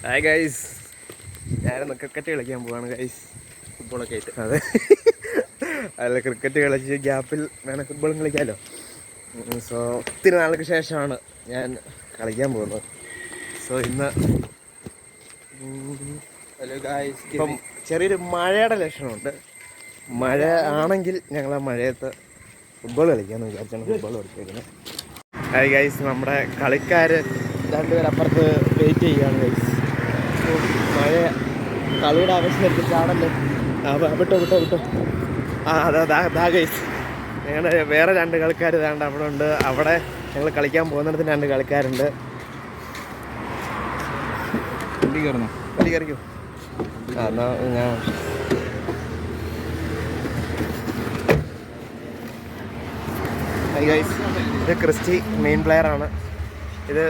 Hi guys, ഞാനൊന്ന് cricket കളിക്കാൻ പോവാണ് ഗൈസ്. ഫുട്ബോളൊക്കെ ആയിട്ട്. അതെ, അല്ല ക്രിക്കറ്റ് കളിച്ച് ഗ്യാപ്പിൽ വേണം ഫുട്ബോളും കളിക്കാമല്ലോ. സോ ഒത്തിരി നാൾക്ക് ശേഷമാണ് ഞാൻ കളിക്കാൻ പോകുന്നത്. സോ ഇന്ന് ഇപ്പം ചെറിയൊരു മഴയുടെ ലക്ഷണമുണ്ട്. മഴ ആണെങ്കിൽ ഞങ്ങൾ ആ മഴയത്ത് ഫുട്ബോൾ കളിക്കാമെന്ന് വിചാരിച്ചാണ് ഫുട്ബോൾ കളിക്കുന്നത്. ഹായ് ഗൈസ്, നമ്മുടെ കളിക്കാർ രണ്ടുപേരപ്പുറത്ത് വെയിറ്റ് ചെയ്യുകയാണ് ഗൈസ്. മഴ കളിയുടെ ആവശ്യത്തിൽ ചാടല്ലേ. വിട്ടോ അതാ ഗൈസ്, ഞങ്ങളുടെ വേറെ രണ്ട് കളിക്കാർ ഇതാണ്ട് അവിടെ ഉണ്ട്. അവിടെ ഞങ്ങൾ കളിക്കാൻ പോകുന്നിടത്ത് രണ്ട് കളിക്കാരുണ്ട്. വണ്ടി കയറിക്കോ. എന്നാ ഞാൻ ഗൈസ്, ഇത് ക്രിസ്റ്റി മെയിൻ പ്ലെയറാണ്. ഇത്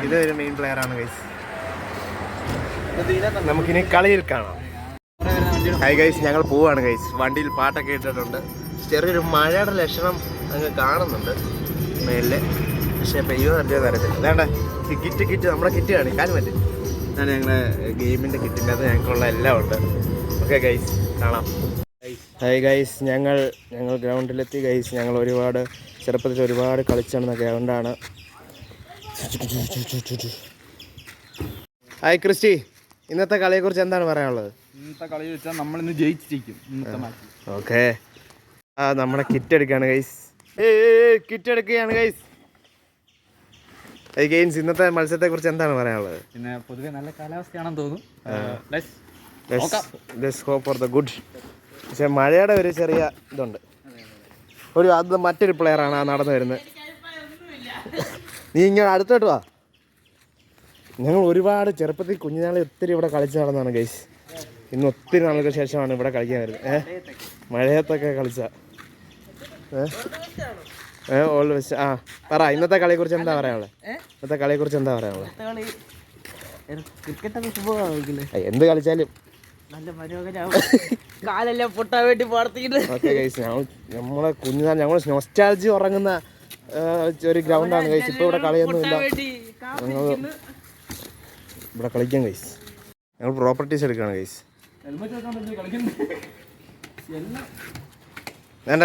ഇത് ഒരു മെയിൻ പ്ലെയറാണ് ഗൈസ്. നമുക്കിനി കളിയിൽ കാണാം. ഹായ് ഗൈസ്, ഞങ്ങൾ പോവാണ് ഗൈസ്. വണ്ടിയിൽ പാട്ടൊക്കെ ഇട്ടിട്ടുണ്ട്. ചെറിയൊരു മഴയുടെ ലക്ഷണം അങ്ങ് കാണുന്നുണ്ട് മേലില്, പക്ഷേ പെയ്യോ നല്ല തരത്തില്ല. അതാണ്ട് കിറ്റ് നമ്മുടെ കിറ്റ് കാണും. കാര്യം പറ്റും. അതാണ് ഞങ്ങളുടെ ഗെയിമിൻ്റെ കിറ്റിൻ്റെ അത് ഞങ്ങൾക്കുള്ള എല്ലാം ഉണ്ട്. ഓക്കെ ഗൈസ്, കാണാം. ഹായ് ഗൈസ്, ഞങ്ങൾ ഗ്രൗണ്ടിലെത്തി ഗൈസ്. ഞങ്ങൾ ചെറുപ്പത്തിൽ ഒരുപാട് കളിച്ചിടുന്ന ഗ്രൗണ്ടാണ്. ഹായ് ക്രിസ്റ്റി, ഇന്നത്തെ കളിയെക്കുറിച്ച് എന്താണ് പറയാനുള്ളത്? ഇന്നത്തെ കളി വെച്ചാൽ നമ്മളിന്ന് ജയിച്ചിരിക്കും. ഓക്കെ, നമ്മുടെ കിറ്റ് എടുക്കുകയാണ് ഗൈസ്. കിറ്റ് എടുക്കുകയാണ് ഗൈസ്. ഗെയിംസ്, ഇന്നത്തെ മത്സരത്തെക്കുറിച്ച് എന്താണ് പറയാനുള്ളത്? പിന്നെ പൊതുവെ നല്ല കാലാവസ്ഥയാണെന്ന് തോന്നുന്നു. Let's hope for the good. പക്ഷെ മഴയുടെ ഒരു ചെറിയ ഇതുണ്ട്. അത് മറ്റൊരു പ്ലെയറാണ് ആ നടന്നു വരുന്നത്. നീ ഇങ്ങനെ അടുത്തോട്ട് വാ. ഞങ്ങൾ ഒരുപാട് ചെറുപ്പത്തിൽ കുഞ്ഞുനാളിൽ ഒത്തിരി ഇവിടെ കളിച്ച് നടന്നതാണ് ഗൈസ്. ഇന്ന് ഒത്തിരി നാളുകൾക്ക് ശേഷമാണ് ഇവിടെ കളിക്കാൻ വരുന്നത്. മഴയത്തൊക്കെ കളിച്ച ഓൾവേസ്. പറ, ഇന്നത്തെ കളിയെക്കുറിച്ച് എന്താ പറയാനുള്ളത്? എന്ത് കളിച്ചാലും ഓക്കെ ഗൈസ്, നമ്മളെ കുഞ്ഞുനാൾ ഞങ്ങൾ നൊസ്റ്റാൾജി ഉറങ്ങുന്ന ഒരു ഗ്രൗണ്ടാണ് ഗൈസ്. ഇപ്പോൾ ഇവിടെ കളിയൊന്നുമില്ല. ഞങ്ങൾ ഇവിടെ കളിക്കാം ഗൈസ്. ഞങ്ങൾ പ്രോപ്പർട്ടീസ് എടുക്കുകയാണ് ഗൈസ്. വേണ്ട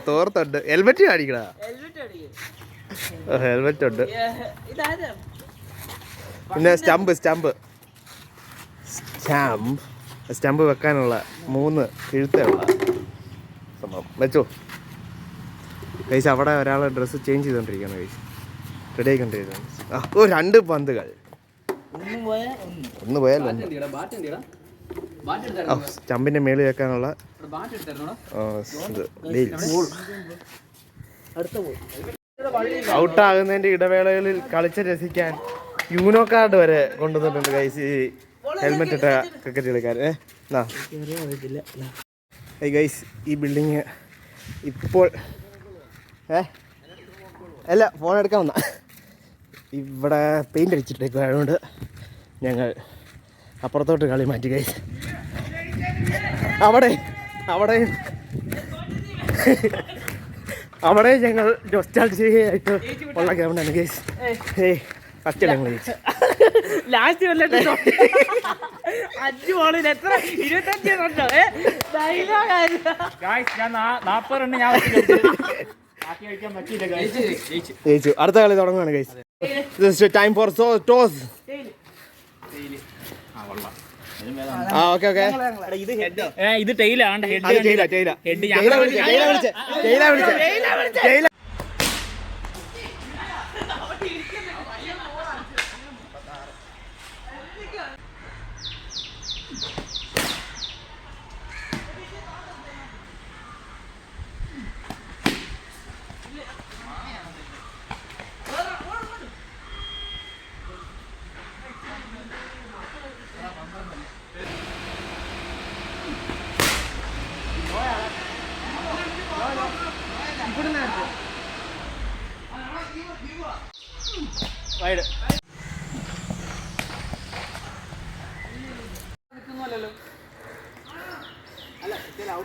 തോർത്തുണ്ട്. ഹെൽമെറ്റ് കാണിക്കണ. ഹെൽമെറ്റ് ഉണ്ട്. പിന്നെ സ്റ്റമ്പ് വെക്കാനുള്ള 3 കിഴുത്തുള്ള സംഭവം വെച്ചോ ഗൈസ്. അവിടെ ഒരാൾ ഡ്രസ്സ് ചേഞ്ച് ചെയ്തുകൊണ്ടിരിക്കുകയാണ് ഗൈസ്. റെഡി ആയിക്കൊണ്ടിരിക്കുകയാണ്. 2 പന്തുകൾ. ഒന്ന് പോയാലോ. സ്റ്റമ്പിന്റെ മേളിൽ വെക്കാനുള്ള ഔട്ടാകുന്നതിന്റെ ഇടവേളകളിൽ കളിച്ച് രസിക്കാൻ യൂനോ കാർഡ് വരെ കൊണ്ടുവന്നിട്ടുണ്ട് ഗൈസ് ഈ ഹെൽമെറ്റ് ഇട്ട ക്രിക്കറ്റ് കളിക്കാർ. ഗൈസ്, ഈ ബിൽഡിങ് ഇപ്പോൾ അല്ല ഫോൺ എടുക്കാൻ വന്ന ഇവിടെ പെയിൻ്റ് അടിച്ചിട്ടേക്കും. അതുകൊണ്ട് ഞങ്ങൾ അപ്പുറത്തോട്ട് കളി മാറ്റി ഗൈസ്. അവിടെ ഞങ്ങൾ നൊസ്റ്റാൾജിയായിട്ട് ഉള്ള ഗ്രൗണ്ടാണ് ഗൈസ്. ഫസ്റ്റ് ഞങ്ങൾ ലാസ്റ്റ് 5 ബോളിൽ എത്ര 25 റണ്ണോ? ജയിച്ചു. അടുത്ത കളി തുടങ്ങുകയാണ് guys. Time for toss. Okay ഇത് ടൈലാണ്.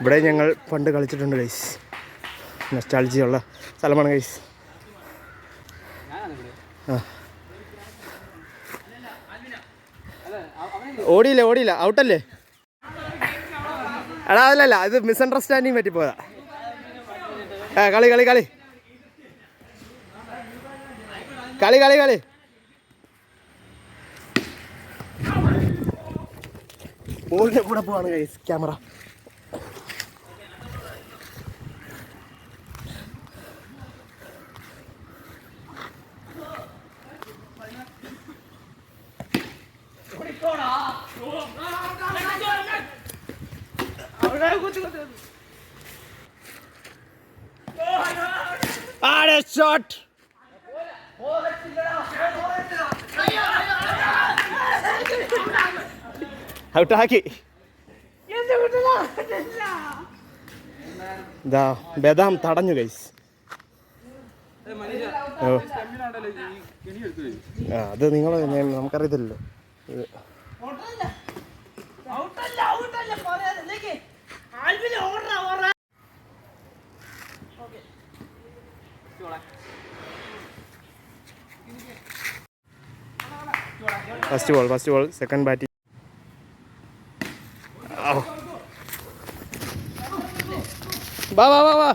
ഇവിടെ ഞങ്ങൾ പണ്ട് കളിച്ചിട്ടുണ്ട് ഗൈസ്. നെസ്റ്റാൾജിയുള്ള സ്ഥലമാണ് ഗൈസ്. ആ ഓടിയില്ല ഔട്ടല്ലേ? എടാ അതല്ല, ഇത് മിസ്അണ്ടർസ്റ്റാൻഡിങ് പറ്റിപ്പോയതാ. കളി കളി കളി കളി കളി കളി ബോളിൻ്റെ കൂടെ പോവാണ് ഗൈസ് ക്യാമറ. ഷോട്ട് ഔട്ടാക്കി. ഇതാ ബദാം തടഞ്ഞു ഗൈസ്. അത് നിങ്ങൾ നമുക്കറിയത്തില്ലല്ലോ. First ball second batting. വാ വാ വാ വാ.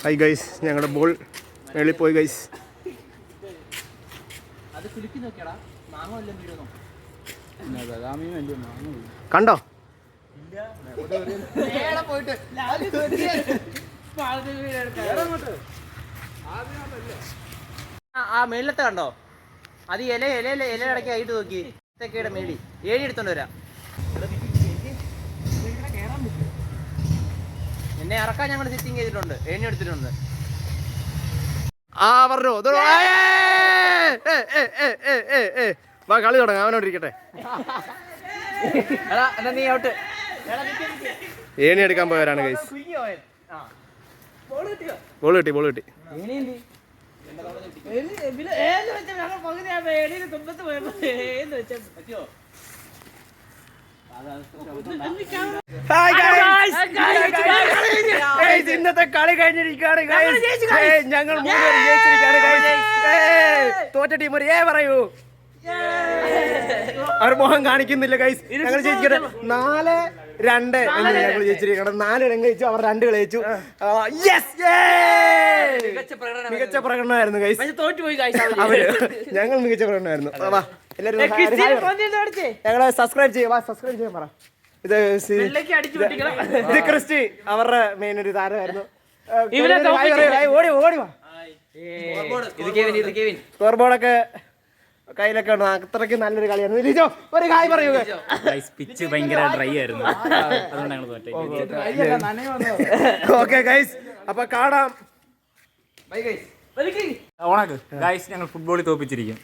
ഹായ് ഗൈസ്, ഞങ്ങളുടെ ബോൾ മേളിൽ പോയി ഗൈസ്. കണ്ടോ? ആ മേളിലത്തെ കണ്ടോ? അത് ഇല ഇടയ്ക്ക് ആയിട്ട് നോക്കി തെക്കയുടെ മേളി ഏഴി എടുത്തോണ്ട് വരാം. എന്നെ ഇറക്കാൻ ഞങ്ങൾ സെറ്റിങ് ചെയ്തിട്ടുണ്ട്, ഏണി എടുത്തിട്ടുണ്ട്. പറഞ്ഞു വാ കളി തുടങ്ങാം. അവനോടിരിക്കട്ടെ. നീ ഔട്ട്. ഏണി എടുക്കാൻ പോയവരാണ് ഗൈസ്. ബോൾ കിട്ടി. ഇന്നത്തെ കളി കഴിഞ്ഞിരിക്കുകയാണ്. ഞങ്ങൾ തോറ്റ ടീം ഒരു പറയൂ. അവർ മോഹം കാണിക്കുന്നില്ല ഗൈസ്. ഞങ്ങൾ ജയിച്ചിട്ട് 4-2 എന്ന് ഞങ്ങൾ ജയിച്ചിരിക്കണം. 4 ഇടം കഴിച്ചു, അവർ 2 കളിച്ചു. മികച്ച പ്രകടനമായിരുന്നു ഗൈസ്. അവര് ഞങ്ങൾ മികച്ച പ്രകടനമായിരുന്നു. ഞങ്ങളെ സബ്സ്ക്രൈബ് ചെയ്യാൻ പറ. ഇത് ക്രിസ്റ്റി അവരുടെ മെയിൻ ഒരു താരമായിരുന്നു. ഓടി വാ. സ്കോർ ബോർഡൊക്കെ കയ്യിലൊക്കെ ഉണ്ട്. അത്രയ്ക്ക് നല്ലൊരു കളിയായിരുന്നു. ലിജോ ഒരു ഹായ് പറയൂ. പിച്ച് ഭയങ്കര ഡ്രൈ ആയിരുന്നു, ഓക്കെ ഗൈസ്, അപ്പൊ കാണാം. ഞങ്ങൾ ഫുട്ബോളിൽ തോപ്പിച്ചിരിക്കും.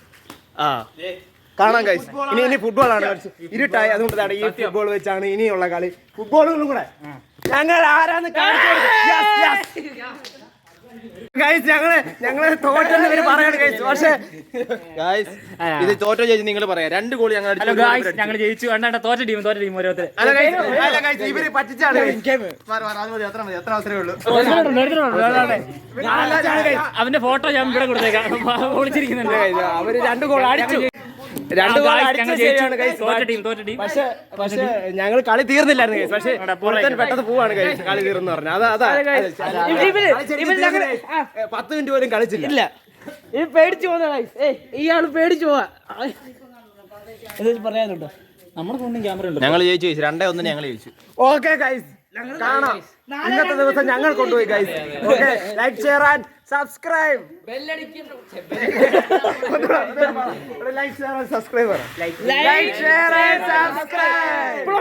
കാണാം ഗൈസ്. ഇനി ഫുട്ബോളാണ്. ഇരുട്ടായി, അതുകൊണ്ട് ഈ ഫുട്ബോൾ വെച്ചാണ് ഇനിയുള്ള കളി. ഫുട്ബോളുകളും കൂടെ ഞങ്ങൾ ആരാന്ന് ഗൈസ്. ഞങ്ങള് തോറ്റെന്ന് ഇവര് പറയാണ് ഗൈസ്. പക്ഷേ ഗൈസ് ഇത് തോറ്റ ജയിച്ച് നിങ്ങൾ പറയാം. 2 ഗോൾ ഞങ്ങൾ ജയിച്ചു. തോറ്റ ടീം ഓരോരുത്തർ. അല്ല ഗൈസ്, ഇവര് പറ്റിച്ചാണ്. എത്ര അവസരമേ ഉള്ളൂ. അവന്റെ ഫോട്ടോ ഞാൻ ഇവിടെ കൊടുത്തേക്കാം. വിളിച്ചിരിക്കുന്നുണ്ട്. അവര് 2 ഗോൾ അടിച്ചു. 2 ഗോൾ പക്ഷേ ഞങ്ങൾ കളി തീർന്നില്ലായിരുന്നു ഗൈസ്. പക്ഷേ പെട്ടെന്ന് പോവാണ് ഗൈസ്. കളി തീർന്നു പറഞ്ഞു. അതാ 10 മിനിറ്റ് പോലും കളിച്ചില്ല. ഇത് പേടിച്ചു പോന്ന ഗൈസ്. ഇയാള് പേടിച്ചു പോവാ. പറയാനുണ്ടോ? നമ്മുടെ ഫോണിൽ ക്യാമറ ഉണ്ട്. ഞങ്ങൾ ജയിച്ചു ഗൈസ്. 2-1 ഞങ്ങൾ ജയിച്ചു. ഓക്കെ ഗൈസ്, കാണാം. ഇന്നത്തെ ദിവസം ഞങ്ങൾ കൊണ്ടുപോയി guys. Okay, like share and subscribe. Like share and subscribe. Like share and subscribe.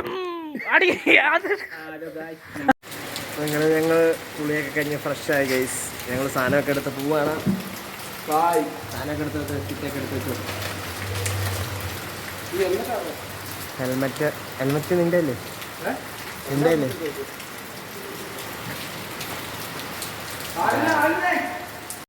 അങ്ങനെ ഞങ്ങൾ കുളിയൊക്കെ കഴിഞ്ഞ് ഫ്രഷായി ഗൈസ്. ഞങ്ങൾ സാധനമൊക്കെ എടുത്ത് പോവാണ്. സാധനമൊക്കെ എടുത്ത് കിറ്റൊക്കെ എടുത്ത് വെച്ചു. ഹെൽമെറ്റ് നിന്റെ അല്ലേ? എന്റെ അല്ലേ?